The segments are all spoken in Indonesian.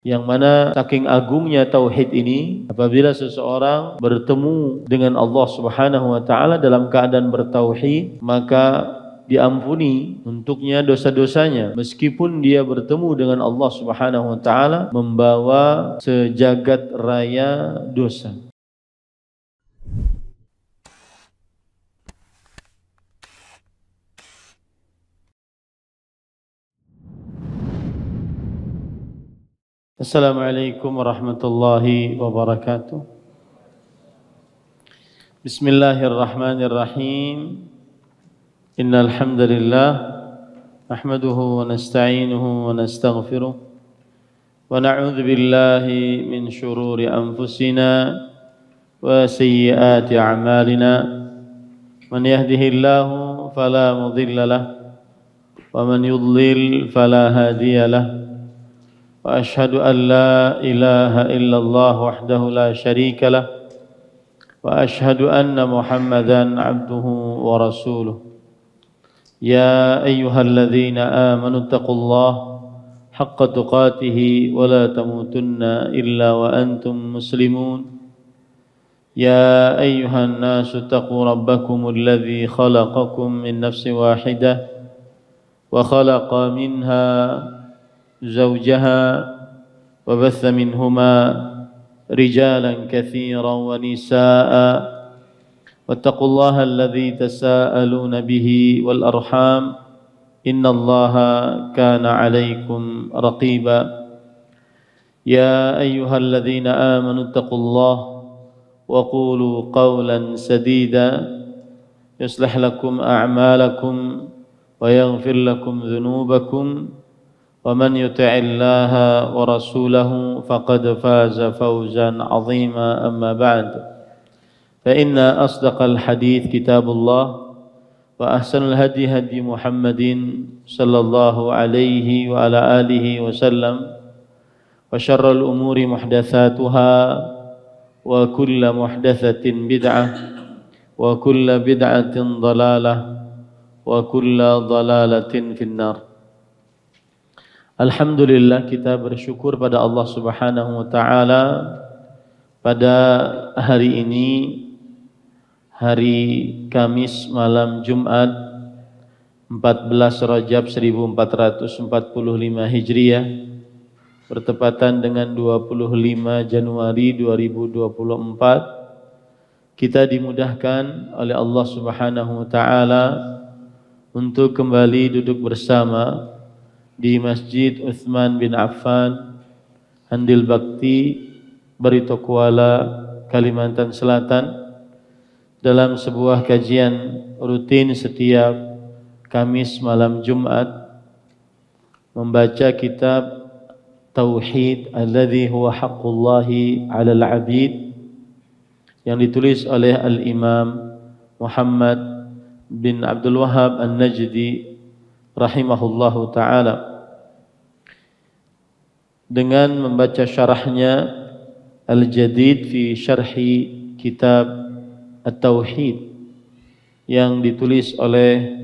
Yang mana saking agungnya tauhid ini, apabila seseorang bertemu dengan Allah Subhanahu wa taala dalam keadaan bertauhid, maka diampuni untuknya dosa-dosanya meskipun dia bertemu dengan Allah Subhanahu wa taala membawa sejagat raya dosa. Assalamualaikum warahmatullahi wabarakatuh. Bismillahirrahmanirrahim. Innal hamdalillah nahmaduhu wa nasta'inuhu wa nastaghfiruh wa na'udzu billahi min shururi anfusina wa sayyiati a'malina. Man yahdihillahu fala mudilla lahu wa man yudlil fala hadiya lahu. وأشهد أن لا إله إلا الله وحده لا شريك له وأشهد أن محمدا عبده ورسوله يا أيها الذين آمنوا اتقوا الله حق تقاته ولا تموتن إلا وأنتم مسلمون يا أيها الناس اتقوا ربكم الذي خلقكم من نفس واحدة وخلق منها زوجها وبث منهما رجالا كثيرا ونساء واتقوا الله الذي تساءلون به والأرحام إن الله كان عليكم رقيبا يا أيها الذين آمنوا اتقوا الله وقولوا قولا سديدا يصلح لكم أعمالكم ويغفر لكم ذنوبكم ومن يطع الله ورسوله فقد فاز فوزا عظيما أما بعد فإن أصدق الحديث كتاب الله وأحسن الهدي هدي محمد صلى الله عليه وعلى آله وسلم وشر الأمور محدثاتها وكل محدثة بدعة وكل بدعة ضلالة وكل ضلالة في النار. Alhamdulillah, kita bersyukur pada Allah Subhanahu wa taala pada hari ini, hari Kamis malam Jumat 14 Rajab 1445 Hijriah bertepatan dengan 25 Januari 2024. Kita dimudahkan oleh Allah Subhanahu wa taala untuk kembali duduk bersama di Masjid Utsman bin Affan, Handil Bakti, Barito Kuala, Kalimantan Selatan dalam sebuah kajian rutin setiap Kamis malam Jumat membaca kitab Tauhid alladzi huwa haqqullahi 'alal 'abid yang ditulis oleh Al-Imam Muhammad bin Abdul Wahhab An-Najdi rahimahullahu ta'ala. Dengan membaca syarahnya Al-Jadid fi Syarhi Kitab At-Tauhid yang ditulis oleh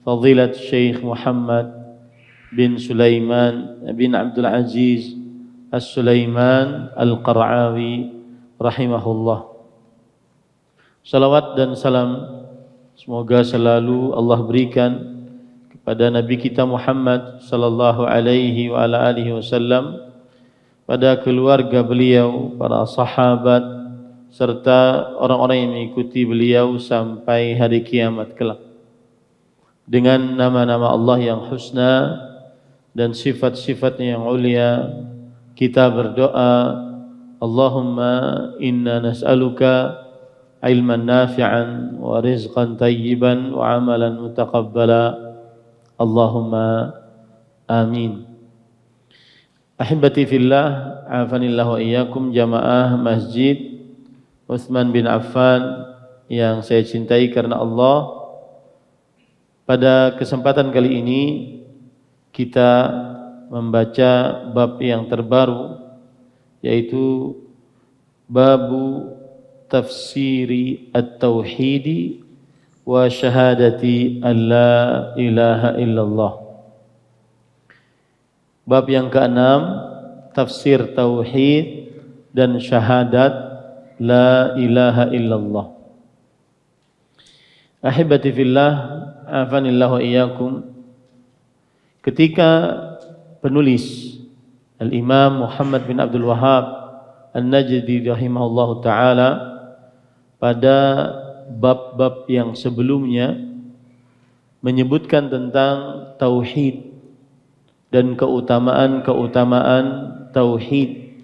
Fadilat Syekh Muhammad bin Sulaiman bin Abdul Aziz As-Sulaiman Al-Qar'awi rahimahullah. Salawat dan salam semoga selalu Allah berikan pada Nabi kita Muhammad sallallahu alaihi wa ala alihi wasallam, pada keluarga beliau, para sahabat serta orang-orang yang mengikuti beliau sampai hari kiamat kelak. Dengan nama-nama Allah yang husna dan sifat-sifatnya yang ulia, kita berdoa, Allahumma inna nas'aluka ilman nafi'an wa rizqan tayyiban wa amalan mutaqabbala. Allahumma amin. Ahibati fillah, afanillah wa iyyakum, jamaah Masjid Utsman bin Affan yang saya cintai karena Allah. Pada kesempatan kali ini kita membaca bab yang terbaru, yaitu babu tafsiri at-tauhidi wa syahadati an la ilaha illallah. Bab yang ke-6 tafsir tauhid dan syahadat la ilaha illallah. Ahibati fillah, afanillahu iyyakum. Ketika penulis Al-Imam Muhammad bin Abdul Wahhab An-Najdi rahimahullahu taala pada bab-bab yang sebelumnya menyebutkan tentang tauhid dan keutamaan-keutamaan tauhid.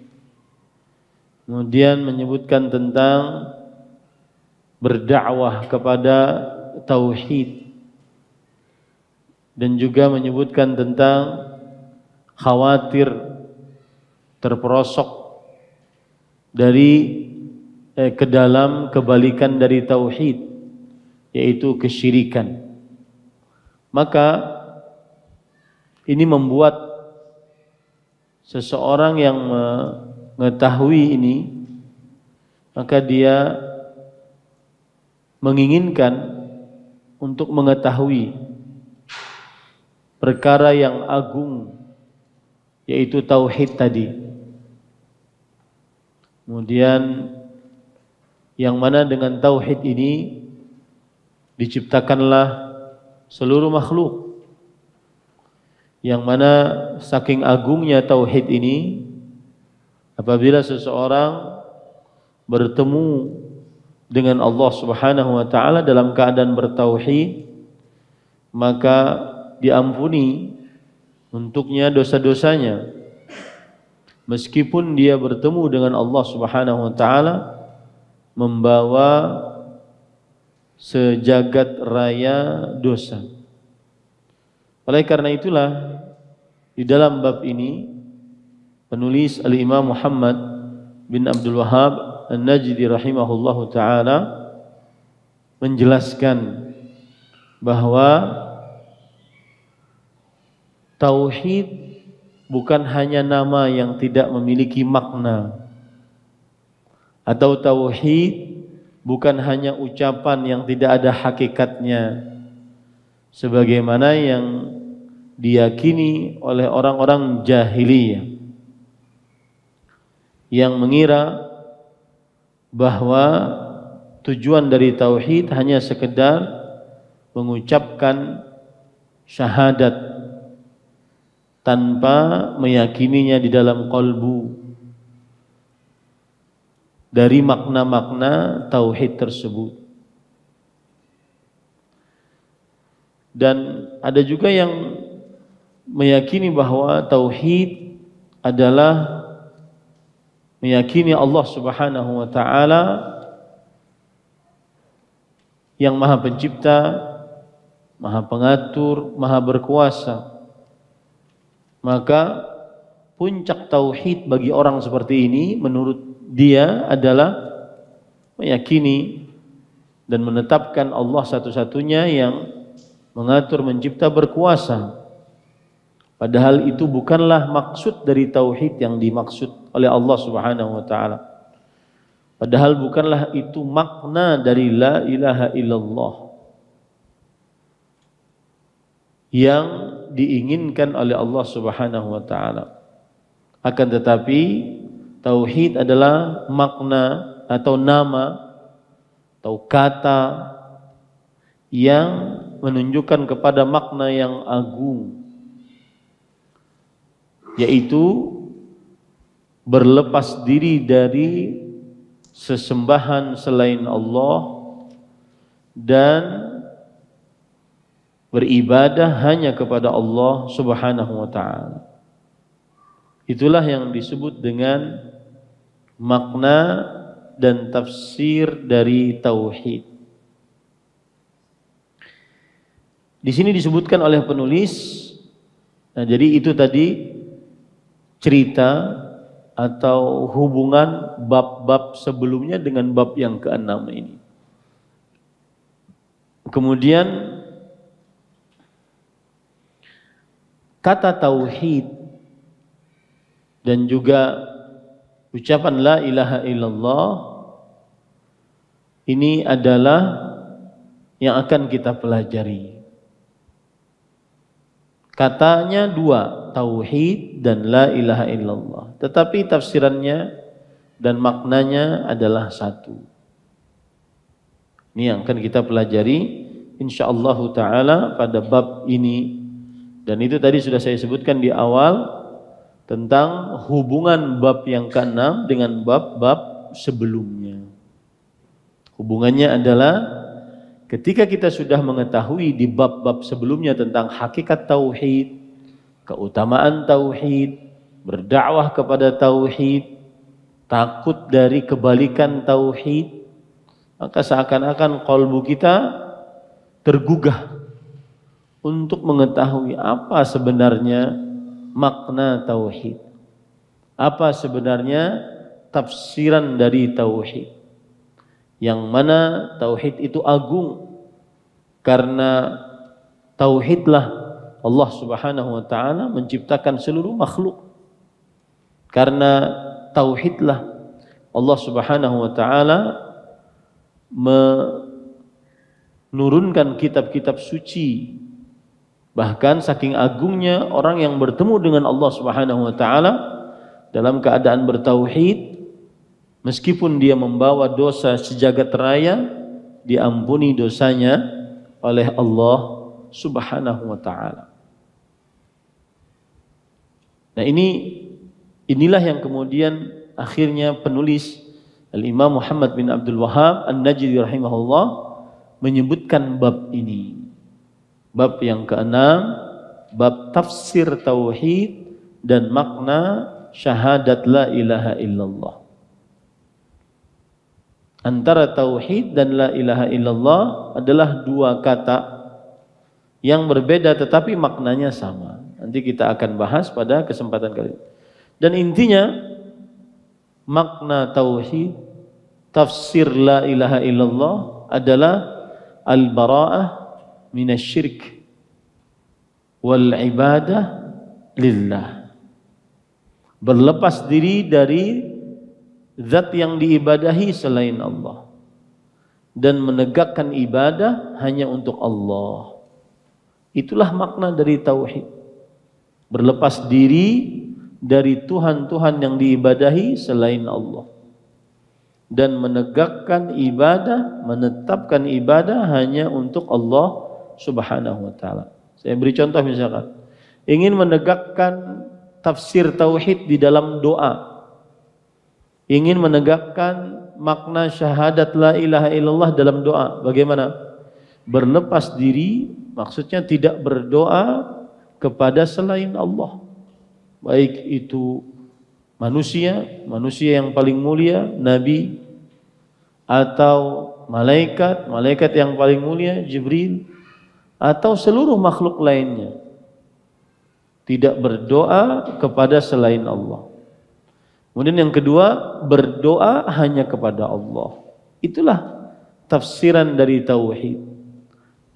Kemudian menyebutkan tentang berdakwah kepada tauhid dan juga menyebutkan tentang khawatir terperosok dari ke dalam kebalikan dari tauhid, yaitu kesyirikan. Maka ini membuat seseorang yang mengetahui ini, maka dia menginginkan untuk mengetahui perkara yang agung, yaitu tauhid tadi. Kemudian yang mana dengan tauhid ini diciptakanlah seluruh makhluk, yang mana saking agungnya tauhid ini, apabila seseorang bertemu dengan Allah Subhanahu wa taala dalam keadaan bertauhid, maka diampuni untuknya dosa-dosanya, meskipun dia bertemu dengan Allah Subhanahu wa taala membawa sejagat raya dosa. Oleh karena itulah di dalam bab ini penulis Al-Imam Muhammad bin Abdul Wahhab An-Najdi rahimahullahu taala menjelaskan bahwa tauhid bukan hanya nama yang tidak memiliki makna, atau tauhid bukan hanya ucapan yang tidak ada hakikatnya, sebagaimana yang diyakini oleh orang-orang jahiliyah yang mengira bahwa tujuan dari tauhid hanya sekedar mengucapkan syahadat tanpa meyakininya di dalam qalbu dari makna-makna tauhid tersebut. Dan ada juga yang meyakini bahwa tauhid adalah meyakini Allah Subhanahu wa taala yang Maha Pencipta, Maha Pengatur, Maha Berkuasa. Maka puncak tauhid bagi orang seperti ini menurut dia adalah meyakini dan menetapkan Allah satu-satunya yang mengatur, mencipta, berkuasa. Padahal itu bukanlah maksud dari tauhid yang dimaksud oleh Allah Subhanahu wa taala. Padahal bukanlah itu makna dari la ilaha illallah yang diinginkan oleh Allah Subhanahu wa taala. Akan tetapi tauhid adalah makna atau nama atau kata yang menunjukkan kepada makna yang agung, yaitu berlepas diri dari sesembahan selain Allah dan beribadah hanya kepada Allah Subhanahu wa taala. Itulah yang disebut dengan makna dan tafsir dari tauhid. Di sini disebutkan oleh penulis, nah jadi itu tadi cerita atau hubungan bab-bab sebelumnya dengan bab yang ke-6 ini. Kemudian kata tauhid dan juga ucapan la ilaha illallah ini adalah yang akan kita pelajari. Katanya dua, tauhid dan la ilaha illallah, tetapi tafsirannya dan maknanya adalah satu. Ini yang akan kita pelajari insyaallah taala pada bab ini. Dan itu tadi sudah saya sebutkan di awal tentang hubungan bab yang ke-6 dengan bab-bab sebelumnya. Hubungannya adalah ketika kita sudah mengetahui di bab-bab sebelumnya tentang hakikat tauhid, keutamaan tauhid, berdakwah kepada tauhid, takut dari kebalikan tauhid, maka seakan-akan qalbu kita tergugah untuk mengetahui apa sebenarnya makna tauhid, apa sebenarnya tafsiran dari tauhid, yang mana tauhid itu agung karena tauhidlah Allah Subhanahu wa taala menciptakan seluruh makhluk. Karena tauhidlah Allah Subhanahu wa taala menurunkan kitab-kitab suci. Bahkan saking agungnya orang yang bertemu dengan Allah Subhanahu wa taala dalam keadaan bertauhid, meskipun dia membawa dosa sejagat raya, diampuni dosanya oleh Allah Subhanahu wa taala. Nah, inilah yang kemudian akhirnya penulis Al-Imam Muhammad bin Abdul Wahhab An-Najdi rahimahullah menyebutkan bab ini. Bab yang ke-6, bab tafsir tauhid dan makna syahadat la ilaha illallah. Antara tauhid dan la ilaha illallah adalah dua kata yang berbeda tetapi maknanya sama. Nanti kita akan bahas pada kesempatan kali ini. Dan intinya makna tauhid, tafsir la ilaha illallah adalah al-bara'ah minasyirik wal ibadah lillah. Berlepas diri dari zat yang diibadahi selain Allah dan menegakkan ibadah hanya untuk Allah. Itulah makna dari tauhid. Berlepas diri dari Tuhan-Tuhan yang diibadahi selain Allah dan menegakkan ibadah, menetapkan ibadah hanya untuk Allah Subhanahu wa taala. Saya beri contoh, misalkan ingin menegakkan tafsir tauhid di dalam doa, ingin menegakkan makna syahadat la ilaha illallah dalam doa, bagaimana? Berlepas diri, maksudnya tidak berdoa kepada selain Allah, baik itu manusia yang paling mulia, nabi, atau malaikat yang paling mulia, Jibril, atau seluruh makhluk lainnya. Tidak berdoa kepada selain Allah. Kemudian yang kedua, berdoa hanya kepada Allah. Itulah tafsiran dari tauhid.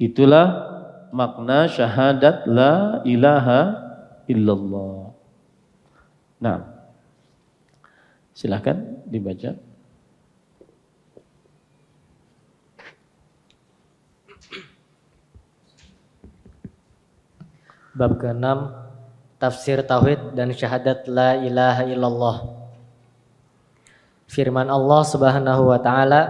Itulah makna syahadat la ilaha illallah. Nah, silakan dibaca. Bab ke-6, tafsir tauhid dan syahadat la ilaha illallah. Firman Allah Subhanahu wa taala,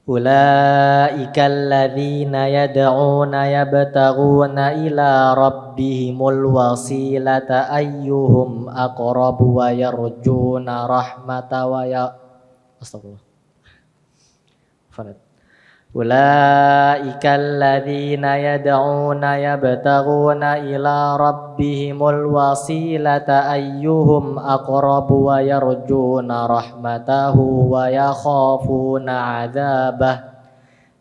ulaika alladzina yad'una yabtaghuna ila rabbihimul wasilata ayyuhum aqrabu wa yarjuna rahmata wa ya astagfirullah. Ulaika alladzina yad'una yabtaghuna ila rabbihimul wasilata ayyuhum aqrabu wa yarjuna rahmatahu wa yakhafuna 'adzabah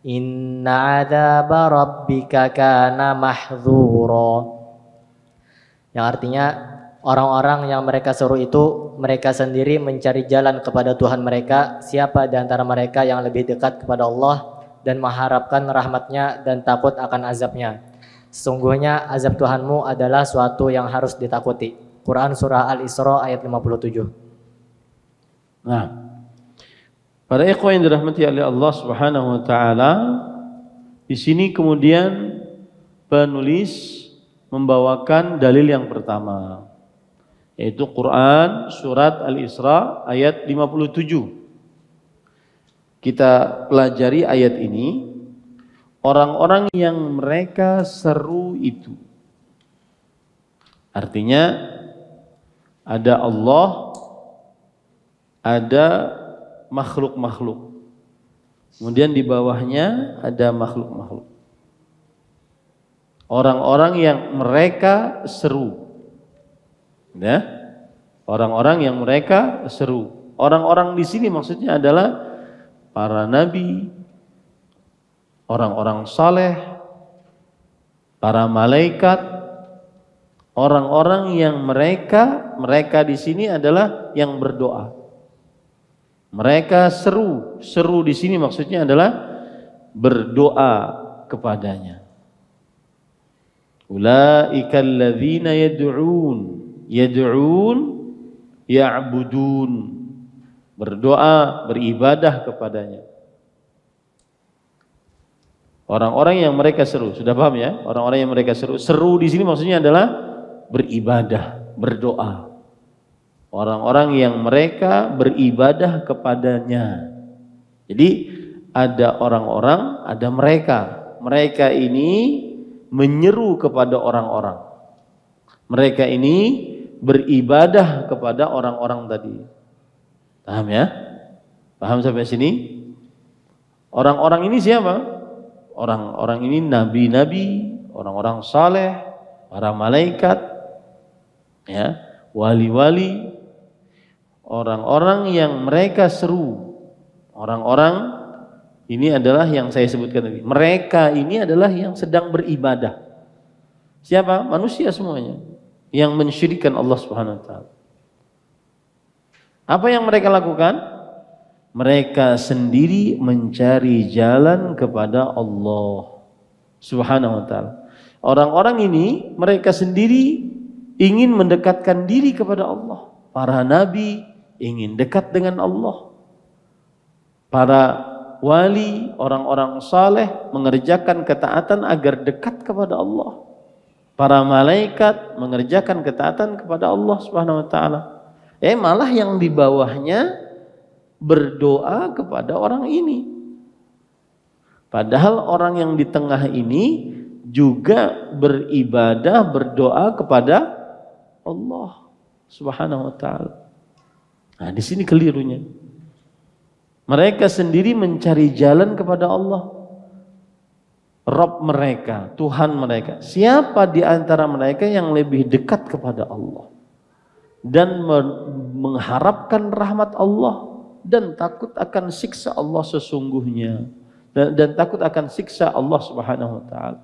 inna 'adzaba rabbika kana mahdzura. Yang artinya orang-orang yang mereka seru itu mereka sendiri mencari jalan kepada Tuhan mereka. Siapa di antara mereka yang lebih dekat kepada Allah dan mengharapkan rahmatnya dan takut akan azabnya. Sesungguhnya azab Tuhanmu adalah suatu yang harus ditakuti. Quran Surah Al-Isra ayat 57. Nah, para ikhwan yang dirahmati oleh Allah Subhanahu wa taala, di sini kemudian penulis membawakan dalil yang pertama, yaitu Quran surat Al-Isra ayat 57. Kita pelajari ayat ini. Orang-orang yang mereka seru itu, artinya ada Allah, ada makhluk-makhluk, kemudian di bawahnya ada makhluk-makhluk. Orang-orang yang mereka seru, ya, orang-orang yang mereka seru. Orang-orang di sini maksudnya adalah para nabi, orang-orang saleh, para malaikat, orang-orang yang mereka di sini adalah yang berdoa. Mereka seru di sini maksudnya adalah berdoa kepadanya. Ulaikal ladzina yad'un ya'budun, berdoa, beribadah kepadanya. Orang-orang yang mereka seru, sudah paham ya? Orang-orang yang mereka seru. Seru di sini maksudnya adalah beribadah, berdoa. Orang-orang yang mereka beribadah kepadanya. Jadi ada orang-orang, ada mereka. Mereka ini menyeru kepada orang-orang. Mereka ini beribadah kepada orang-orang tadi. Paham ya? Paham sampai sini? Orang-orang ini siapa? Orang-orang ini nabi-nabi, orang-orang saleh, para malaikat, ya, wali-wali, orang-orang yang mereka seru. Orang-orang ini adalah yang saya sebutkan tadi. Mereka ini adalah yang sedang beribadah. Siapa? Manusia semuanya yang mensyirikkan Allah Subhanahu wa taala. Apa yang mereka lakukan? Mereka sendiri mencari jalan kepada Allah Subhanahu wa taala. Orang-orang ini mereka sendiri ingin mendekatkan diri kepada Allah. Para nabi ingin dekat dengan Allah. Para wali, orang-orang saleh mengerjakan ketaatan agar dekat kepada Allah. Para malaikat mengerjakan ketaatan kepada Allah Subhanahu wa taala. Malah yang di bawahnya berdoa kepada orang ini. Padahal orang yang di tengah ini juga beribadah, berdoa kepada Allah Subhanahu wa taala. Nah, di sini kelirunya. Mereka sendiri mencari jalan kepada Allah. Rabb mereka, Tuhan mereka. Siapa di antara mereka yang lebih dekat kepada Allah dan mengharapkan rahmat Allah dan takut akan siksa Allah sesungguhnya, dan takut akan siksa Allah Subhanahu wa taala.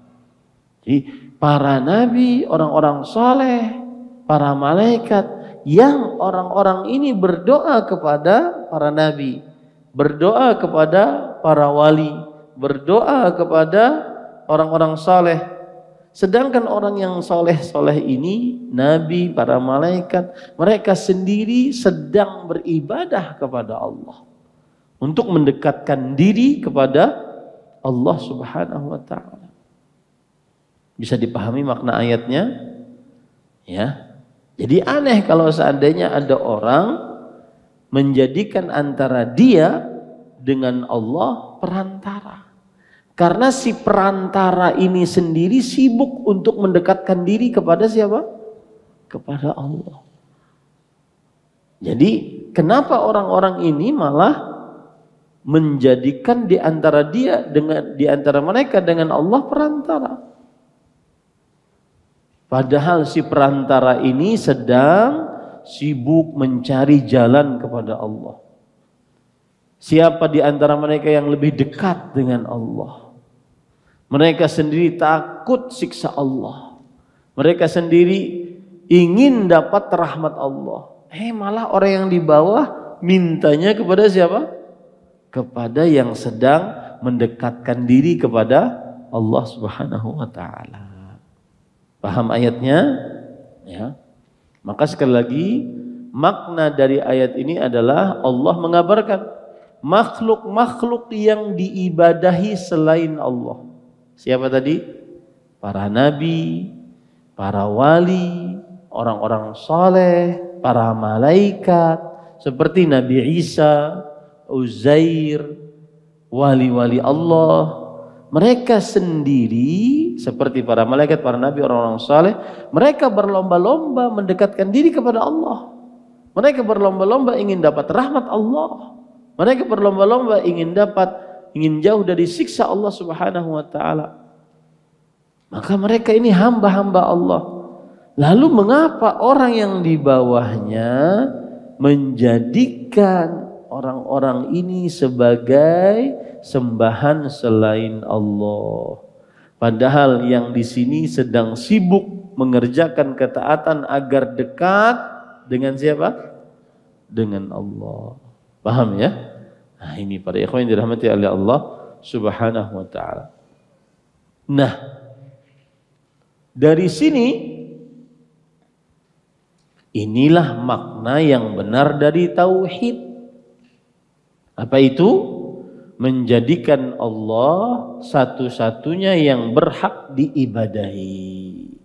Jadi para nabi, orang-orang saleh, para malaikat, yang orang-orang ini berdoa kepada para nabi, berdoa kepada para wali, berdoa kepada orang-orang saleh. Sedangkan orang yang soleh-soleh ini, nabi, para malaikat, mereka sendiri sedang beribadah kepada Allah untuk mendekatkan diri kepada Allah Subhanahu wa taala. Bisa dipahami makna ayatnya? Ya. Jadi aneh kalau seandainya ada orang menjadikan antara dia dengan Allah perantara. Karena si perantara ini sendiri sibuk untuk mendekatkan diri kepada siapa? Kepada Allah. Jadi kenapa orang-orang ini malah menjadikan di antara mereka dengan Allah perantara? Padahal si perantara ini sedang sibuk mencari jalan kepada Allah. Siapa di antara mereka yang lebih dekat dengan Allah? Mereka sendiri takut siksa Allah. Mereka sendiri ingin dapat rahmat Allah. Malah orang yang di bawah mintanya kepada siapa? Kepada yang sedang mendekatkan diri kepada Allah Subhanahu wa taala. Paham ayatnya? Ya. Maka sekali lagi makna dari ayat ini adalah Allah mengabarkan makhluk-makhluk yang diibadahi selain Allah. Siapa tadi? Para nabi, para wali, orang-orang soleh, para malaikat, seperti Nabi Isa, Uzair, wali-wali Allah. Mereka sendiri seperti para malaikat, para nabi, orang-orang saleh, mereka berlomba-lomba mendekatkan diri kepada Allah. Mereka berlomba-lomba ingin dapat rahmat Allah. Mereka berlomba-lomba ingin jauh dari siksa Allah Subhanahu wa taala. Maka mereka ini hamba-hamba Allah. Lalu mengapa orang yang di bawahnya menjadikan orang-orang ini sebagai sembahan selain Allah? Padahal yang di sini sedang sibuk mengerjakan ketaatan agar dekat dengan siapa? Dengan Allah. Paham ya? Nah, ini para ikhwan yang dirahmati oleh Allah Subhanahu wa taala. Nah, dari sini inilah makna yang benar dari tauhid. Apa itu? Menjadikan Allah satu-satunya yang berhak diibadahi.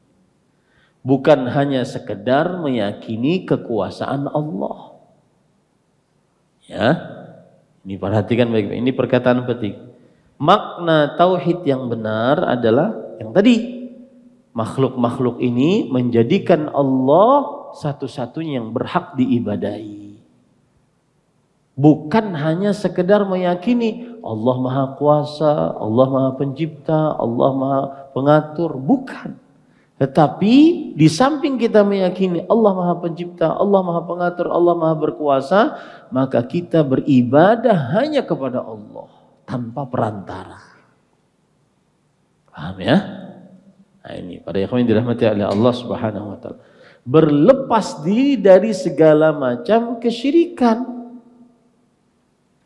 Bukan hanya sekedar meyakini kekuasaan Allah. Ya, ini perhatikan baik-baik. Ini perkataan penting. Makna tauhid yang benar adalah yang tadi. Makhluk-makhluk ini menjadikan Allah satu-satunya yang berhak diibadahi. Bukan hanya sekedar meyakini Allah Maha Kuasa, Allah Maha Pencipta, Allah Maha Pengatur, bukan. Tetapi di samping kita meyakini Allah Maha Pencipta, Allah Maha Pengatur, Allah Maha Berkuasa, maka kita beribadah hanya kepada Allah tanpa perantara. Paham ya? Nah, ini para ikhwan yang dirahmati oleh Allah Subhanahu wa taala. Berlepas diri dari segala macam kesyirikan.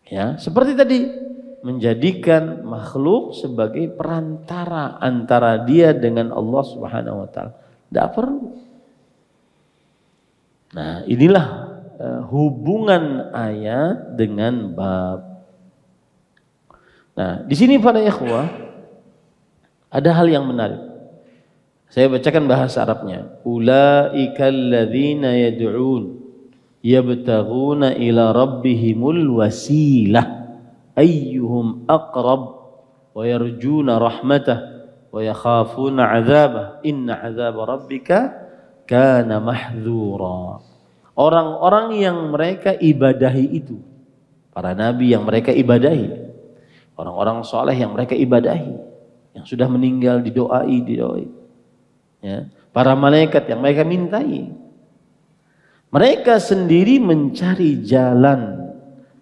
Ya, seperti tadi, menjadikan makhluk sebagai perantara antara dia dengan Allah Subhanahu wa taala. Tidak perlu. Nah, inilah hubungan ayat dengan bab. Nah, di sini para ikhwah ada hal yang menarik. Saya bacakan bahasa Arabnya. Ulaikal ladzina yad'un yabtaghuna ila rabbihimul wasilah ayyuhum aqrab wa yarjuna rahmatah wa yakhafuna 'adzabah inna 'adzaba rabbika kana mahdzura. Orang-orang yang mereka ibadahi itu, para nabi yang mereka ibadahi, orang-orang soleh yang mereka ibadahi, yang sudah meninggal didoai. Ya, para malaikat yang mereka mintai. Mereka sendiri mencari jalan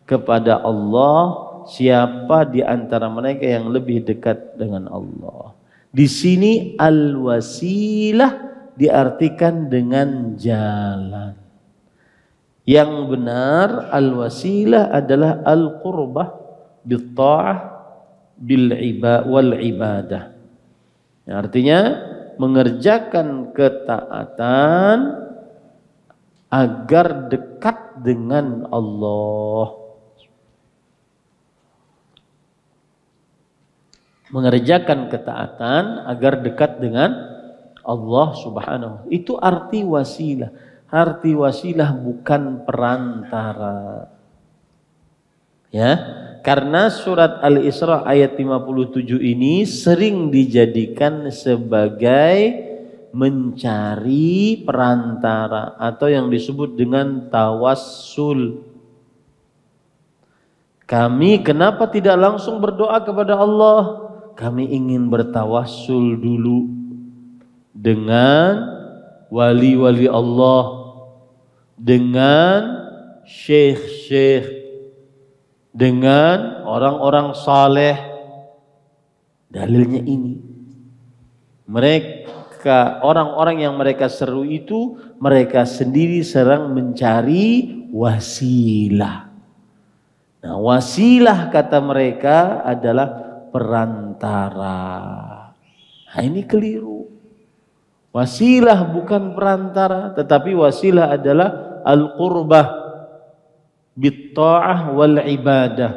kepada Allah. Siapa di antara mereka yang lebih dekat dengan Allah? Di sini al-wasilah diartikan dengan jalan. Yang benar al-wasilah adalah al-qurbah bil-ta'ah wal ibadah. Artinya mengerjakan ketaatan agar dekat dengan Allah. Mengerjakan ketaatan agar dekat dengan Allah Subhanahu. Itu arti wasilah. Arti wasilah bukan perantara. Ya, karena surat Al-Isra ayat 57 ini sering dijadikan sebagai mencari perantara atau yang disebut dengan tawassul. Kami kenapa tidak langsung berdoa kepada Allah? Kami ingin bertawassul dulu dengan wali-wali Allah, dengan syekh-syekh, dengan orang-orang saleh. Dalilnya ini. Mereka, orang-orang yang mereka seru itu, mereka sendiri sedang mencari wasilah. Nah, wasilah kata mereka adalah perantara. Nah, ini keliru. Wasilah bukan perantara, tetapi wasilah adalah al-qurbah bit-ta'ah wal ibadah.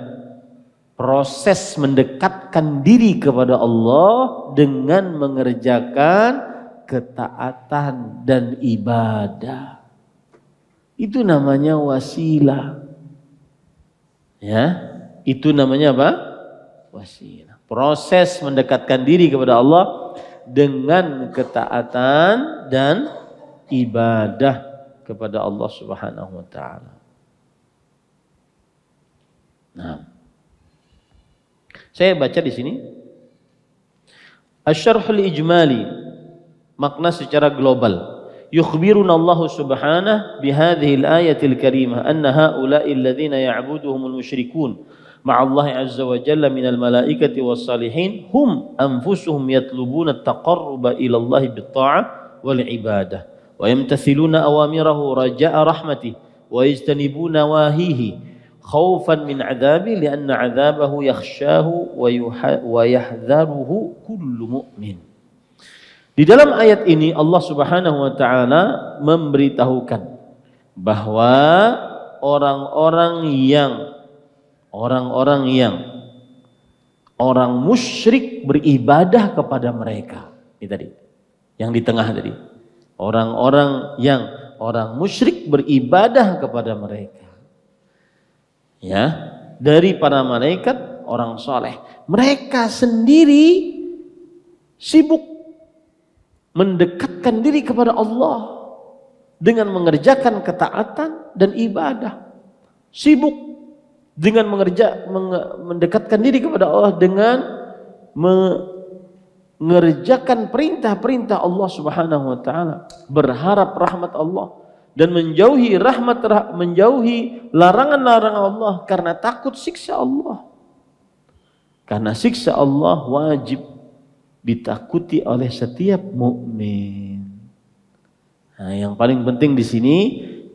Proses mendekatkan diri kepada Allah dengan mengerjakan ketaatan dan ibadah. Itu namanya wasilah. Ya, itu namanya apa? Wasilah. Proses mendekatkan diri kepada Allah dengan ketaatan dan ibadah kepada Allah Subhanahu wa taala. Nah, saya baca di sini Asy-Syarhul Ijmali, makna secara global. Yukhbiruna Allah Subhanahu bihadhihi al-ayatil karimah anna haula'i alladhina ya'buduhumul musyrikun ma'a Allah 'azza wa jalla minal malaikati was salihin hum anfusuhum yatlubuna at-taqarruba ila Allah bit-tha'ah wal ibadah wa yamtathiluna awamirahu raja'a rahmatih wa yajtanibuna nawahihi khaufan min 'adzabi li'anna 'adzabahu yakhshahu wa yahdharuhu kullu mu'min. Di dalam ayat ini Allah Subhanahu wa taala memberitahukan bahwa orang musyrik beribadah kepada mereka. Ini tadi. Yang di tengah tadi. Orang musyrik beribadah kepada mereka. Ya, dari para malaikat, orang soleh. Mereka sendiri sibuk mendekatkan diri kepada Allah dengan mengerjakan ketaatan dan ibadah. Sibuk dengan mendekatkan diri kepada Allah dengan mengerjakan perintah-perintah Allah Subhanahu wa taala, berharap rahmat Allah dan menjauhi larangan-larangan Allah karena takut siksa Allah. Karena siksa Allah wajib ditakuti oleh setiap mukmin. Nah, yang paling penting di sini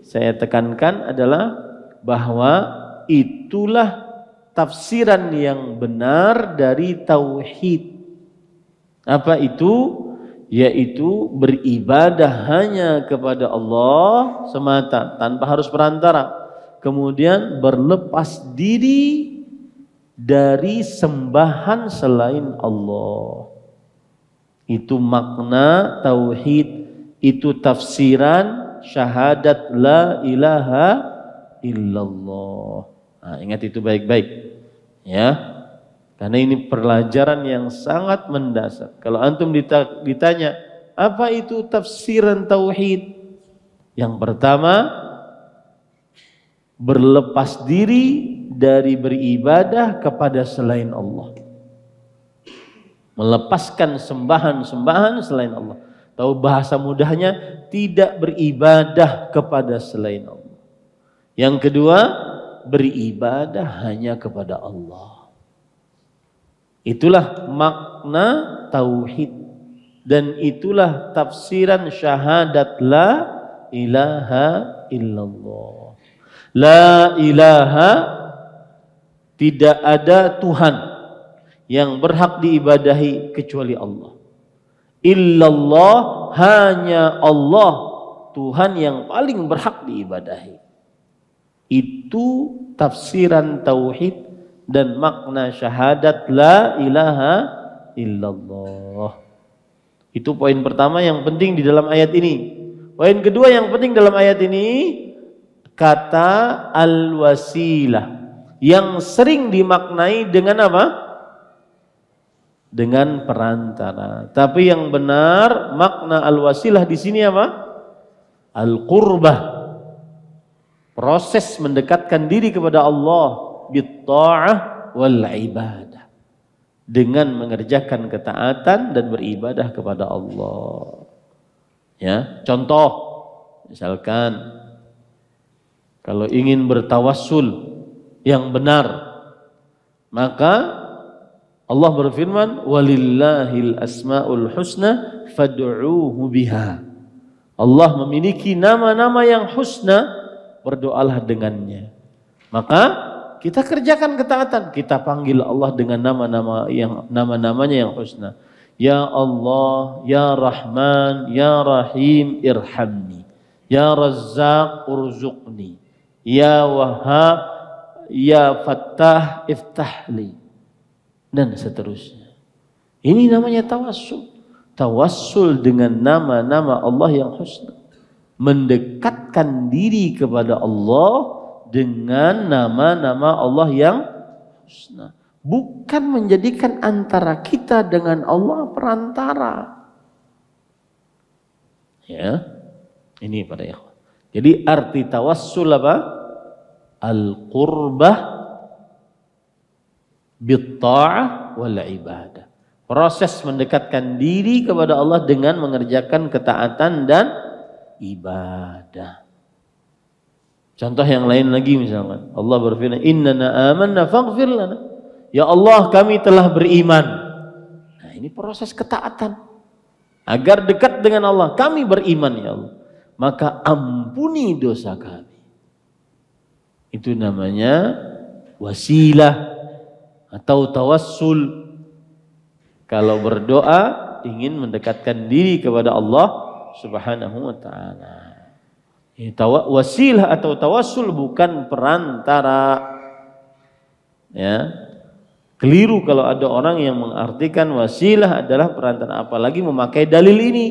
saya tekankan adalah bahwa itulah tafsiran yang benar dari tauhid. Apa itu? Yaitu beribadah hanya kepada Allah semata tanpa harus perantara. Kemudian berlepas diri dari sembahan selain Allah. Itu makna tauhid, itu tafsiran syahadat la ilaha illallah. Nah, ingat itu baik-baik ya, karena ini pelajaran yang sangat mendasar. Kalau antum ditanya apa itu tafsiran tauhid, yang pertama berlepas diri dari beribadah kepada selain Allah. Melepaskan sembahan-sembahan selain Allah. Tahu bahasa mudahnya, tidak beribadah kepada selain Allah. Yang kedua, beribadah hanya kepada Allah. Itulah makna tauhid dan itulah tafsiran syahadat la ilaha illallah. La ilaha, tidak ada Tuhan yang berhak diibadahi kecuali Allah. Illallah, hanya Allah Tuhan yang paling berhak diibadahi. Itu tafsiran tauhid dan makna syahadat la ilaha illallah. Itu poin pertama yang penting di dalam ayat ini. Poin kedua yang penting dalam ayat ini, kata al-wasilah yang sering dimaknai dengan apa? Dengan perantara. Tapi yang benar makna al-wasilah di sini apa? Al-qurbah. Proses mendekatkan diri kepada Allah bit-ta'ah wal ibadah. Dengan mengerjakan ketaatan dan beribadah kepada Allah. Ya, contoh misalkan kalau ingin bertawassul yang benar, maka Allah berfirman, walillahil asmaul husna fad'uuhu biha. Allah memiliki nama-nama yang husna, berdoalah dengannya. Maka kita kerjakan ketaatan, kita panggil Allah dengan nama-namanya yang husna. Ya Allah, ya Rahman, ya Rahim, irhamni. Ya Razzaq, urzuqni. Ya Wahhab, ya Fattah, iftahli. Dan seterusnya. Ini namanya tawassul. tawassul dengan nama-nama Allah yang husna, mendekatkan diri kepada Allah dengan nama-nama Allah yang husna, bukan menjadikan antara kita dengan Allah perantara. Ya, ini pada ikhwan. Jadi arti tawassul apa? Al-qurbah bit-ta'ah wal ibadah. Proses mendekatkan diri kepada Allah dengan mengerjakan ketaatan dan ibadah. Contoh yang lain lagi misalkan Allah berfirman, innana amanna faghfir lana. Ya Allah, kami telah beriman. Nah, ini proses ketaatan. Agar dekat dengan Allah, kami beriman ya Allah, maka ampuni dosa kami. Itu namanya wasilah atau tawassul. Kalau berdoa ingin mendekatkan diri kepada Allah Subhanahu wa ta'ala. Wasilah atau tawassul bukan perantara. Ya. Keliru kalau ada orang yang mengartikan wasilah adalah perantara, apalagi memakai dalil ini.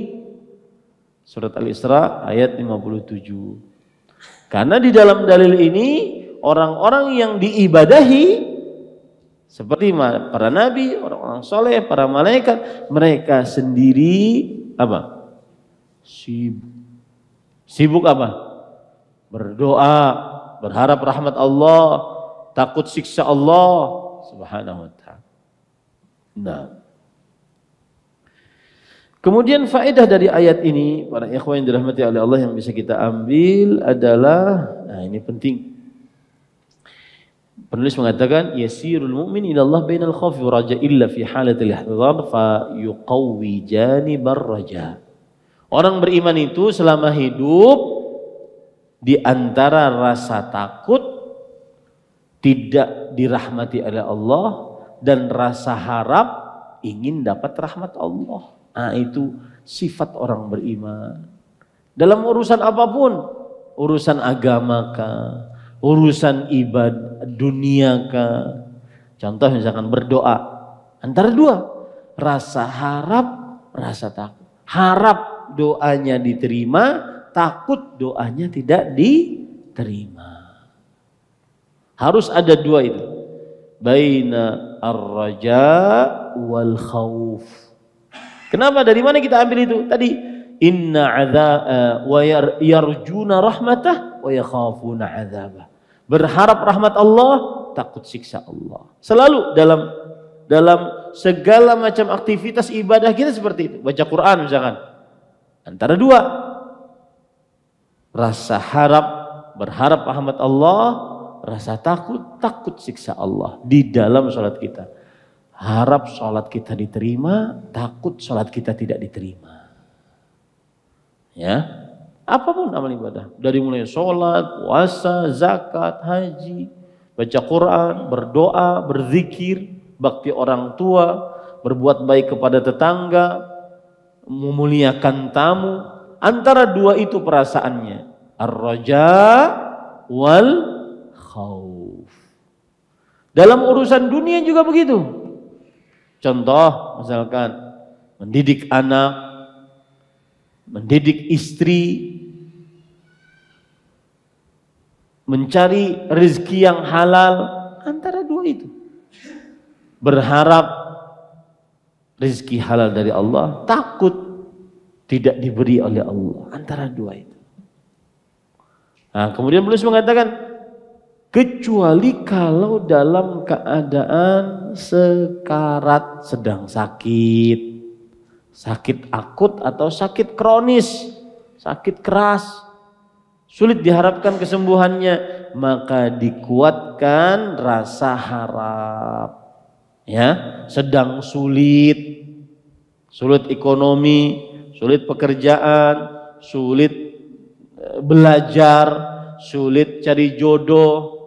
Surat Al-Isra ayat 57. Karena di dalam dalil ini orang-orang yang diibadahi seperti para nabi, orang-orang soleh, para malaikat, mereka sendiri apa? Sibuk apa? Berdoa, berharap rahmat Allah, takut siksa Allah Subhanahu wa ta'ala. Nah, kemudian faedah dari ayat ini para ikhwan yang dirahmati oleh Allah yang bisa kita ambil adalah, nah ini penting. Penulis mengatakan yasirul mu'min ila Allah bainal khawfi wa raja illa fi halatil ihdhar fa yuqawwi janibar raja. Orang beriman itu selama hidup di antara rasa takut tidak dirahmati oleh Allah dan rasa harap ingin dapat rahmat Allah. Nah, itu sifat orang beriman. Dalam urusan apapun, urusan agama kah, urusan ibadah dunia kah. Contoh misalkan berdoa, antara dua, rasa harap, rasa takut. Harap doanya diterima, takut doanya tidak diterima. Harus ada dua itu. Baina ar-raja wal khauf. Kenapa? Dari mana kita ambil itu? Tadi inna wa yarjuna rahmatah wa yakhafuna adzabah. Berharap rahmat Allah, takut siksa Allah. Selalu dalam segala macam aktivitas ibadah kita seperti itu. Baca Quran misalkan. Antara dua, rasa harap, berharap rahmat Allah, rasa takut siksa Allah di dalam sholat kita. Harap sholat kita diterima, takut sholat kita tidak diterima. Ya, apapun amal ibadah, dari mulai sholat, puasa, zakat, haji, baca Quran, berdoa, berzikir, bakti orang tua, berbuat baik kepada tetangga, memuliakan tamu. Antara dua itu perasaannya, ar-raja wal khauf. Dalam urusan dunia juga begitu. Contoh misalkan mendidik anak, mendidik istri, mencari rezeki yang halal, antara dua itu. Berharap rezeki halal dari Allah, takut tidak diberi oleh Allah, antara dua itu. Nah, kemudian penulis mengatakan kecuali kalau dalam keadaan sekarat, sedang sakit, sakit akut atau sakit kronis, sakit keras, sulit diharapkan kesembuhannya, maka dikuatkan rasa harap. Ya, sedang sulit ekonomi, sulit pekerjaan, sulit belajar, sulit cari jodoh,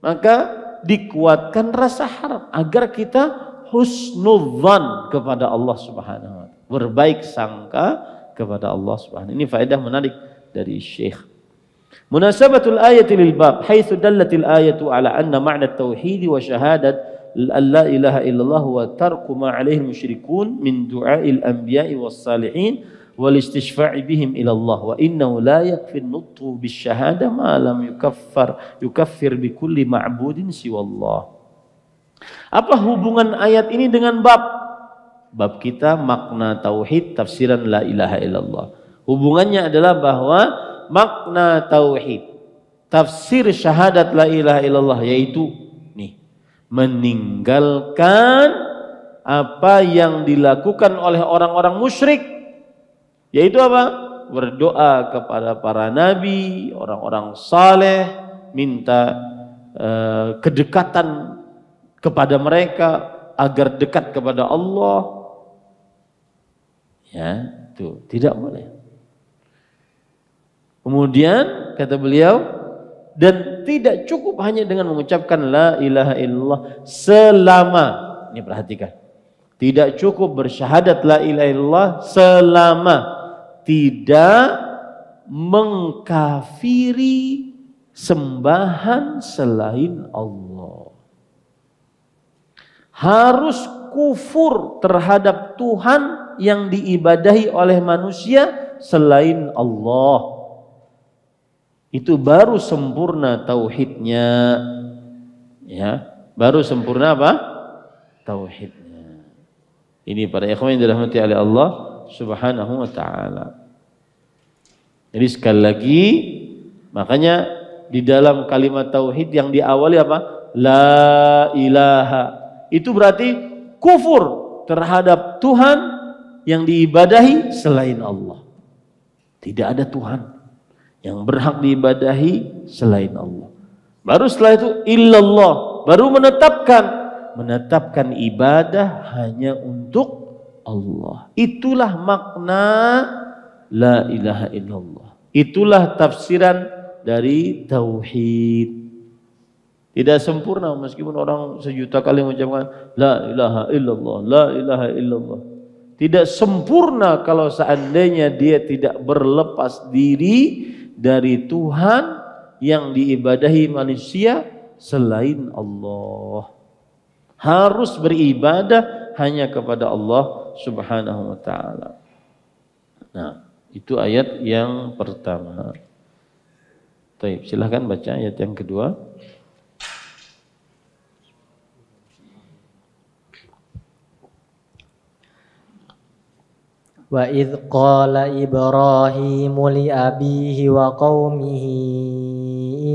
maka dikuatkan rasa harap agar kita husnudzan kepada Allah Subhanahu wa ta'ala, berbaik sangka kepada Allah Subhanahu. Ini faedah menarik dari Syekh. Munasabatul ayati lil bab haitsu dallatil ayatu ala anna ma'na at-tauhid wa syahadat la ilaha illallah wa tarku ma alaihi musyrikun min du'ail anbiya'i was salihin wal istishfa'i bihim ila Allah wa innahu la yakfi nutqu bisyahada ma lam yukaffir bi kulli ma'budin siwallah. Apa hubungan ayat ini dengan bab kita makna tauhid tafsiran la ilaha illallah? Hubungannya adalah bahwa makna tauhid tafsir syahadat la ilaha illallah yaitu meninggalkan apa yang dilakukan oleh orang-orang musyrik, yaitu apa? Berdoa kepada para nabi, orang-orang saleh, minta kedekatan kepada mereka agar dekat kepada Allah. Ya, itu tidak boleh. Kemudian kata beliau, dan tidak cukup hanya dengan mengucapkan la ilaha illallah selama, ini perhatikan, tidak cukup bersyahadat la ilaha illallah selama tidak mengkafiri sembahan selain Allah. Harus kufur terhadap Tuhan yang diibadahi oleh manusia selain Allah. Itu baru sempurna tauhidnya, ya, baru sempurna apa? Tauhidnya. Ini para ikhwan yang dirahmati oleh Allah Subhanahu wa taala. Jadi sekali lagi, makanya di dalam kalimat tauhid yang diawali apa? La ilaha. Itu berarti kufur terhadap Tuhan yang diibadahi selain Allah. Tidak ada Tuhan yang berhak diibadahi selain Allah. Baru setelah itu illallah, baru menetapkan ibadah hanya untuk Allah. Itulah makna la ilaha illallah. Itulah tafsiran dari tauhid. Tidak sempurna meskipun orang sejuta kali mengucapkan la ilaha illallah, la ilaha illallah. Tidak sempurna kalau seandainya dia tidak berlepas diri dari Tuhan yang diibadahi manusia selain Allah. Harus beribadah hanya kepada Allah Subhanahu wa taala. Nah, itu ayat yang pertama. Baik, silahkan baca ayat yang kedua. Wa idh qala Ibrahimu li abihi wa qaumihi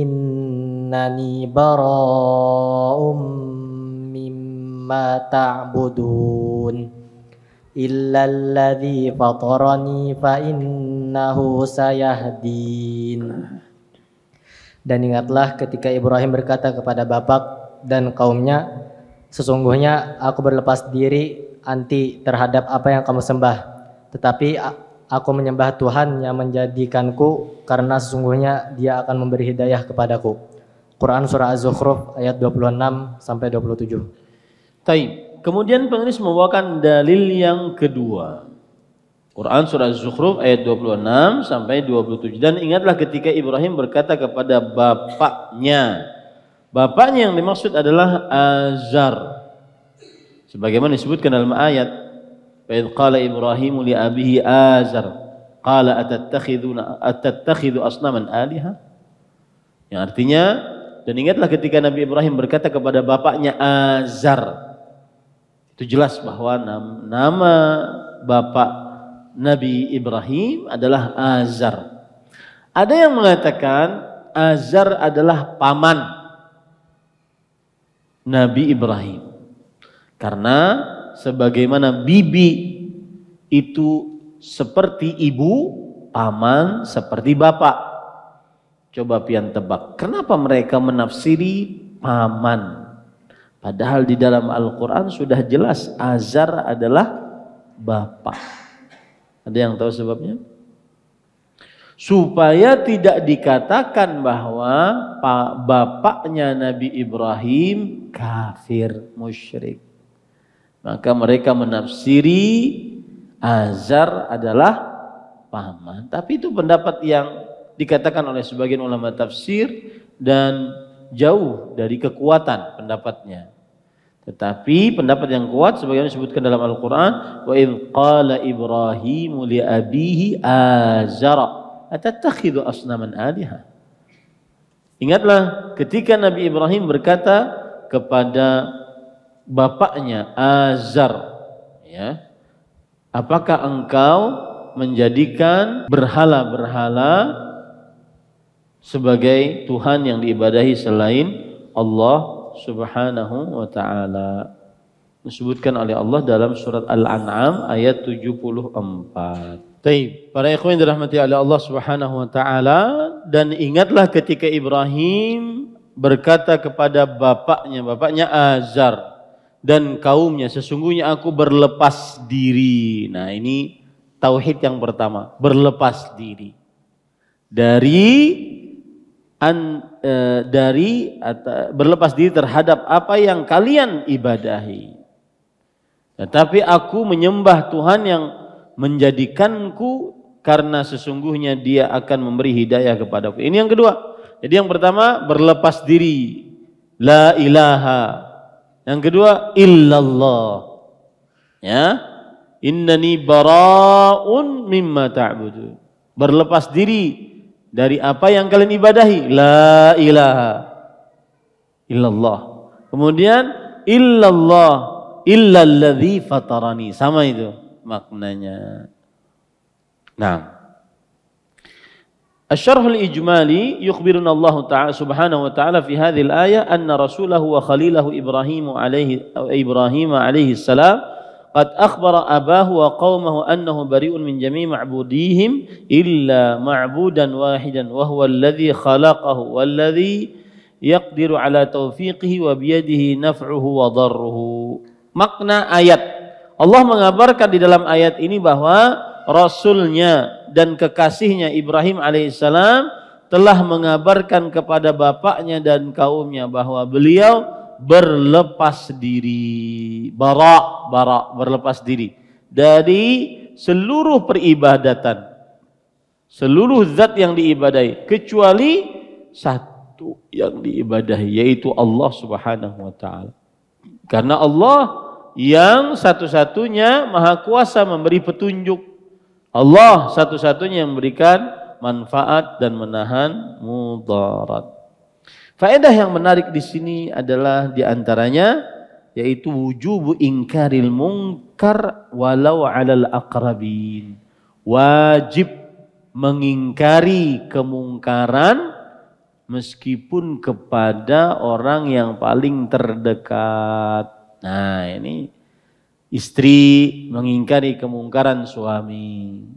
innani bara'um mimma ta'budun illa alladhi fatarani fa innahu sayahdin. Dan ingatlah ketika Ibrahim berkata kepada bapak dan kaumnya, sesungguhnya aku berlepas diri anti terhadap apa yang kamu sembah, tetapi aku menyembah Tuhan yang menjadikanku, karena sesungguhnya Dia akan memberi hidayah kepadaku. Quran surah Az-Zukhruf ayat 26 sampai 27. Taib. Kemudian penulis membawakan dalil yang kedua. Quran surah Az-Zukhruf ayat 26 sampai 27. Dan ingatlah ketika Ibrahim berkata kepada bapaknya. Bapaknya yang dimaksud adalah Azar. Sebagaimana disebutkan dalam ayat, "Fa'idh qala Ibrahimu li abihi Azar, qala atattakhidhu asnaman aliha." Yang artinya, dan ingatlah ketika Nabi Ibrahim berkata kepada bapaknya Azar. Itu jelas bahwa nama bapak Nabi Ibrahim adalah Azar. Ada yang mengatakan Azar adalah paman Nabi Ibrahim. Karena sebagaimana bibi itu seperti ibu, paman seperti bapak. Coba pian tebak, kenapa mereka menafsiri paman? Padahal di dalam Al-Quran sudah jelas Azar adalah bapak. Ada yang tahu sebabnya? Supaya tidak dikatakan bahwa bapaknya Nabi Ibrahim kafir, musyrik. Maka mereka menafsiri Azar adalah paman. Tapi itu pendapat yang dikatakan oleh sebagian ulama tafsir dan jauh dari kekuatan pendapatnya. Tetapi pendapat yang kuat sebagaimana disebutkan dalam Al-Qur'an, wa idz qala Ibrahimu li abihi azara atattakhidhu asnaman aliha. Ingatlah ketika Nabi Ibrahim berkata kepada bapaknya Azar, ya, apakah engkau menjadikan berhala-berhala sebagai Tuhan yang diibadahi selain Allah Subhanahu wa ta'ala? Disebutkan oleh Allah dalam surat Al-An'am ayat 74. Baik, para ikhwan dirahmati oleh Allah Subhanahu wa ta'ala, dan ingatlah ketika Ibrahim berkata kepada bapaknya Azar dan kaumnya, sesungguhnya aku berlepas diri. Nah, ini tauhid yang pertama, berlepas diri berlepas diri terhadap apa yang kalian ibadahi. Tetapi aku menyembah Tuhan yang menjadikanku, karena sesungguhnya Dia akan memberi hidayah kepadaku. Ini yang kedua. Jadi yang pertama berlepas diri, la ilaha. Yang kedua illallah. Ya. Innani bara'un mimma ta'budun. Berlepas diri dari apa yang kalian ibadahi, la ilaha illallah. Kemudian illallah illalladzi fatarani, sama itu maknanya. Nah, Asy-Syarh al-Ijmali yukhbiruna Allah Ta'ala subhanahu wa ta'ala fi hadhihi al-ayah anna rasulahu wa khalilahu Ibrahim alaihi salam qad akhbara abahu wa qaumahu annahu bari'un min jami' ma'budihim illa ma'budan wahidan wa huwa alladhi khalaqahu walladhi yaqdiru ala taufiqihi wa biyadihi naf'uhu wa dharruhu. Makna ayat, Allah mengabarkan di dalam ayat ini bahwa Rasulnya dan kekasihnya Ibrahim alaihissalam telah mengabarkan kepada bapaknya dan kaumnya bahwa beliau berlepas diri, berlepas diri dari seluruh peribadatan, seluruh zat yang diibadahi, kecuali satu yang diibadahi, yaitu Allah Subhanahu wa ta'ala. Karena Allah yang satu-satunya maha kuasa memberi petunjuk, Allah satu-satunya yang memberikan manfaat dan menahan mudarat. Faedah yang menarik di sini adalah diantaranya yaitu wujubu ingkaril munkar walau alal aqrabin. Wajib mengingkari kemungkaran meskipun kepada orang yang paling terdekat. Nah, ini istri mengingkari kemungkaran suami.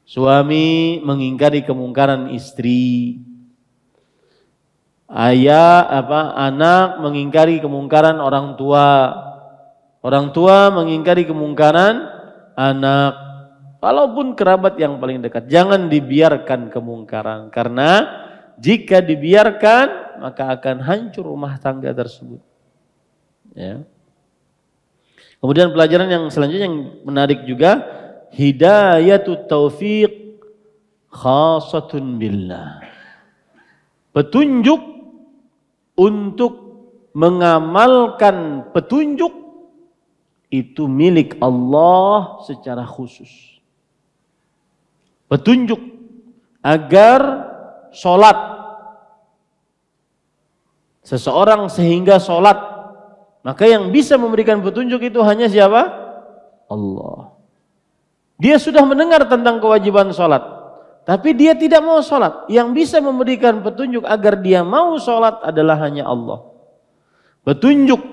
Suami mengingkari kemungkaran istri. Anak mengingkari kemungkaran orang tua. Orang tua mengingkari kemungkaran anak. Walaupun kerabat yang paling dekat, jangan dibiarkan kemungkaran, karena jika dibiarkan maka akan hancur rumah tangga tersebut. Ya. Kemudian pelajaran yang selanjutnya yang menarik juga, hidayatut taufiq khasatun billah. Petunjuk untuk mengamalkan petunjuk itu milik Allah secara khusus. Petunjuk agar sholat seseorang sehingga sholat, maka yang bisa memberikan petunjuk itu hanya siapa? Allah. Dia sudah mendengar tentang kewajiban sholat, tapi dia tidak mau sholat. Yang bisa memberikan petunjuk agar dia mau sholat adalah hanya Allah. Petunjuk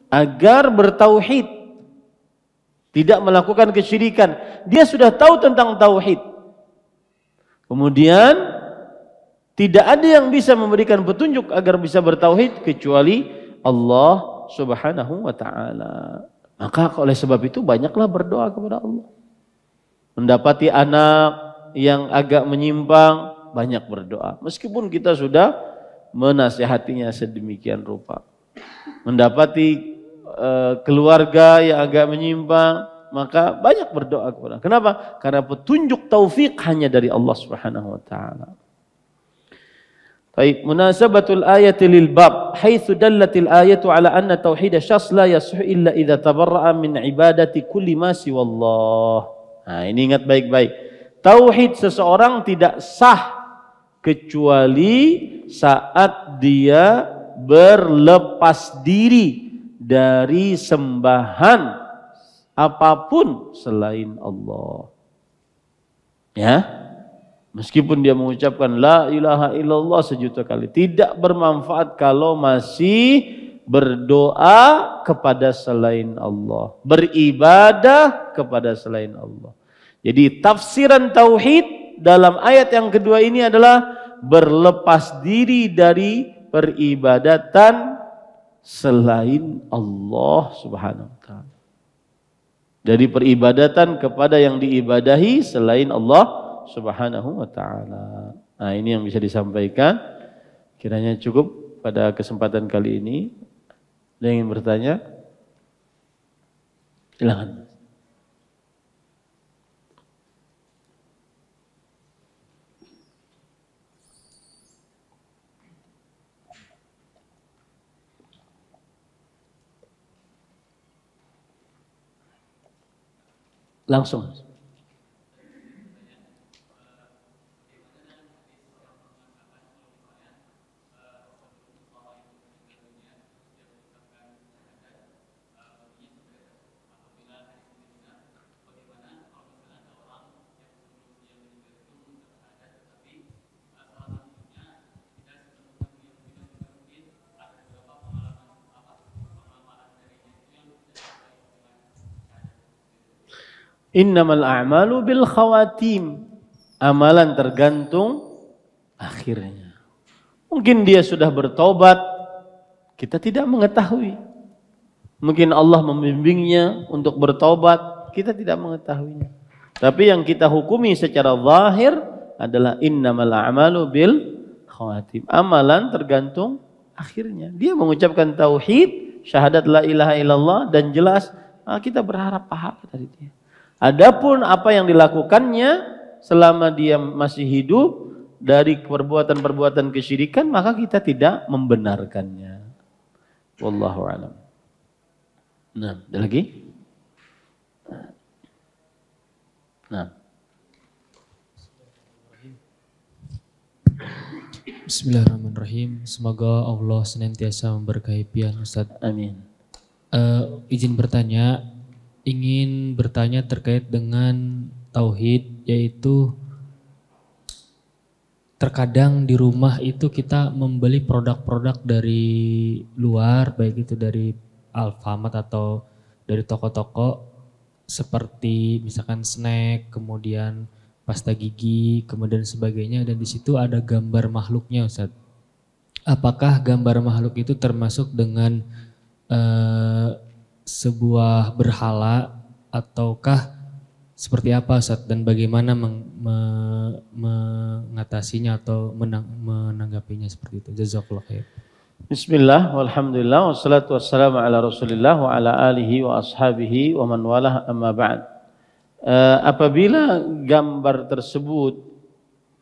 agar bertauhid, tidak melakukan kesyirikan. Dia sudah tahu tentang tauhid. Kemudian tidak ada yang bisa memberikan petunjuk agar bisa bertauhid kecuali Allah Subhanahu wa ta'ala. Maka oleh sebab itu banyaklah berdoa kepada Allah. Mendapati anak yang agak menyimpang, banyak berdoa. Meskipun kita sudah menasihatinya sedemikian rupa. Mendapati keluarga yang agak menyimpang, maka banyak berdoa kepada. Kenapa? Karena petunjuk taufik hanya dari Allah Subhanahu wa ta'ala. Baik, munasabatul ayati lil bab haitsu dallatil ayatu ala anna tauhid asy-syakhs la yasih illa idza tabarra'a min ibadati kulli ma siwallah. Nah, ini ingat baik-baik. Tauhid seseorang tidak sah kecuali saat dia berlepas diri dari sembahan apapun selain Allah. Ya. Meskipun dia mengucapkan la ilaha illallah sejuta kali, tidak bermanfaat kalau masih berdoa kepada selain Allah, beribadah kepada selain Allah. Jadi tafsiran tauhid dalam ayat yang kedua ini adalah berlepas diri dari peribadatan selain Allah Subhanahu wa taala. Dari peribadatan kepada yang diibadahi selain Allah Subhanahu wa ta'ala. Nah, ini yang bisa disampaikan. Kiranya cukup pada kesempatan kali ini. Ada yang ingin bertanya? Silakan. Langsung. Innamal a'malu bil khawatim. Amalan tergantung akhirnya. Mungkin dia sudah bertobat, kita tidak mengetahui. Mungkin Allah membimbingnya untuk bertobat, kita tidak mengetahuinya. Tapi yang kita hukumi secara zahir adalah innamal a'malu bil khawatim. Amalan tergantung akhirnya. Dia mengucapkan tauhid, syahadat la ilaha illallah dan jelas kita berharap pahala dari dia. Adapun apa yang dilakukannya selama dia masih hidup dari perbuatan-perbuatan kesyirikan, maka kita tidak membenarkannya. Wallahu a'lam. Nah, ada lagi? Nah. Bismillahirrahmanirrahim. Semoga Allah senantiasa memberkahi pian Ustaz. Amin. Izin bertanya. Ingin bertanya terkait dengan tauhid, yaitu terkadang di rumah itu kita membeli produk-produk dari luar, baik itu dari Alfamart atau dari toko-toko seperti misalkan snack, kemudian pasta gigi, kemudian sebagainya, dan di situ ada gambar makhluknya, Ustaz. Apakah gambar makhluk itu termasuk dengan sebuah berhala ataukah seperti apa, Ustaz, dan bagaimana mengatasinya atau menanggapinya seperti itu? Jazakallahu khair. Bismillah, walhamdulillah, wassalatu wassalamu ala rasulillah wa ala alihi wa ashabihi wa man walah, amma ba'd. Apabila gambar tersebut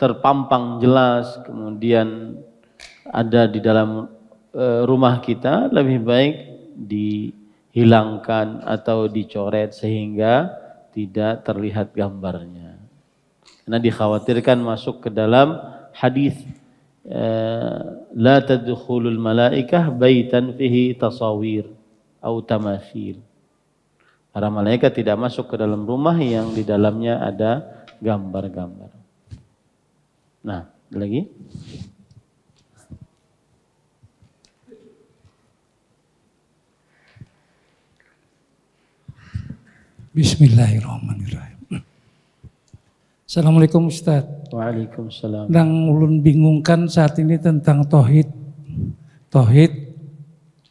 terpampang jelas kemudian ada di dalam rumah kita, lebih baik dihilangkan atau dicoret sehingga tidak terlihat gambarnya. Karena dikhawatirkan masuk ke dalam hadis la tadkhulul malaikah baitan fihi tasawir atau tamathil. Para malaikat tidak masuk ke dalam rumah yang di dalamnya ada gambar-gambar. Nah, lagi? Bismillahirrahmanirrahim. Assalamualaikum Ustaz. Waalaikumsalam. Yang ulun bingungkan saat ini tentang tauhid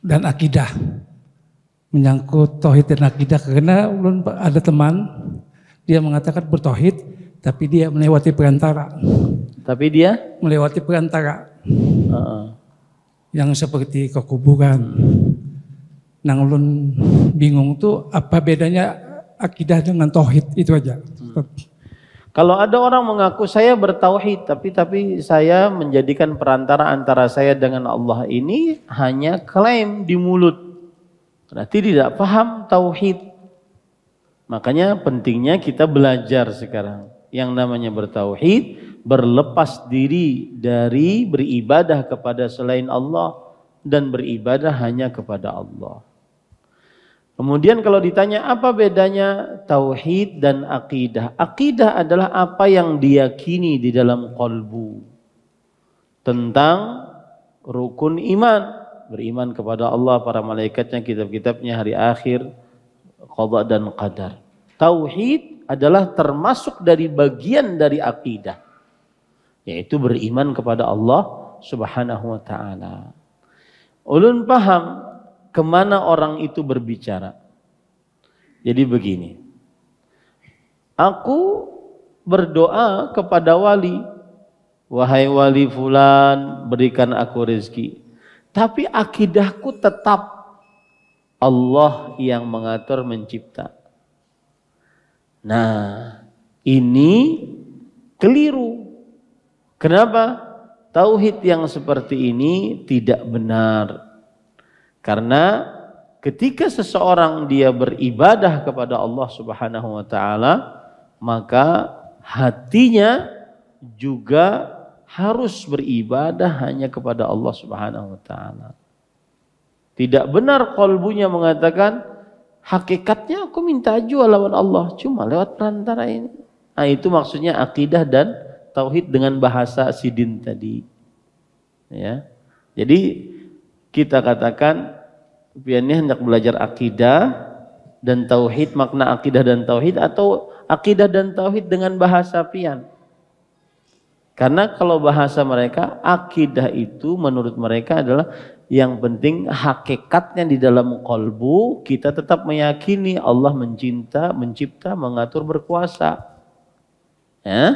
dan akidah. Menyangkut tauhid dan akidah, karena ulun ada teman dia mengatakan bertauhid tapi dia melewati perantara. Tapi dia melewati perantara. Yang seperti kekuburan. Nang ulun bingung tuh apa bedanya akidah dengan tauhid, itu aja. Kalau ada orang mengaku saya bertauhid, tapi saya menjadikan perantara antara saya dengan Allah, ini hanya klaim di mulut, berarti tidak paham tauhid. Makanya pentingnya kita belajar sekarang. Yang namanya bertauhid, berlepas diri dari beribadah kepada selain Allah dan beribadah hanya kepada Allah. Kemudian kalau ditanya apa bedanya tauhid dan akidah? Akidah adalah apa yang diyakini di dalam qalbu tentang rukun iman, beriman kepada Allah, para malaikatnya, kitab-kitabnya, hari akhir, qada dan qadar. Tauhid adalah termasuk dari bagian dari akidah, yaitu beriman kepada Allah Subhanahu wa taala. Ulun paham kemana orang itu berbicara. Jadi begini, aku berdoa kepada wali, wahai wali fulan, berikan aku rezeki. Tapi akidahku tetap Allah yang mengatur mencipta. Nah, ini keliru. Kenapa? Tauhid yang seperti ini tidak benar. Karena ketika seseorang dia beribadah kepada Allah Subhanahu wa taala, maka hatinya juga harus beribadah hanya kepada Allah Subhanahu wa taala. Tidak benar qalbunya mengatakan hakikatnya aku minta jual lawan Allah, cuma lewat perantara ini. Nah, itu maksudnya akidah dan tauhid dengan bahasa sidin tadi. Ya. Jadi kita katakan piannya hendak belajar akidah dan tauhid, makna akidah dan tauhid, atau akidah dan tauhid dengan bahasa pian. Karena kalau bahasa mereka, akidah itu menurut mereka adalah yang penting hakikatnya di dalam qalbu, kita tetap meyakini Allah mencinta, mencipta, mengatur, berkuasa. Ya?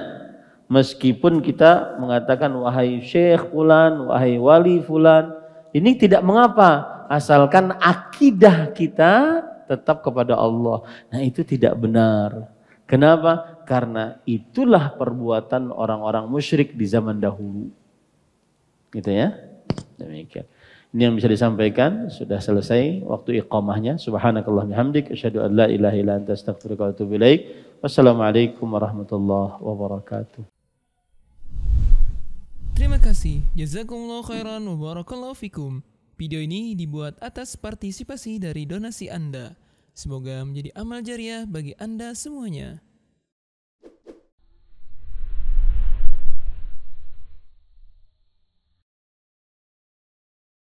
Meskipun kita mengatakan wahai syekh fulan, wahai wali fulan, ini tidak mengapa, asalkan akidah kita tetap kepada Allah. Nah, itu tidak benar. Kenapa? Karena itulah perbuatan orang-orang musyrik di zaman dahulu. Gitu ya. Demikian. Ini yang bisa disampaikan, sudah selesai waktu iqamahnya. Subhanakallah bihamdik, asyhadu an la ilaha illa anta astaghfiruka wa atubu ilaik. Wassalamualaikum warahmatullahi wabarakatuh. Terima kasih. Jazakumullah khairan wa barakallahu fikum. Video ini dibuat atas partisipasi dari donasi Anda. Semoga menjadi amal jariah bagi Anda semuanya.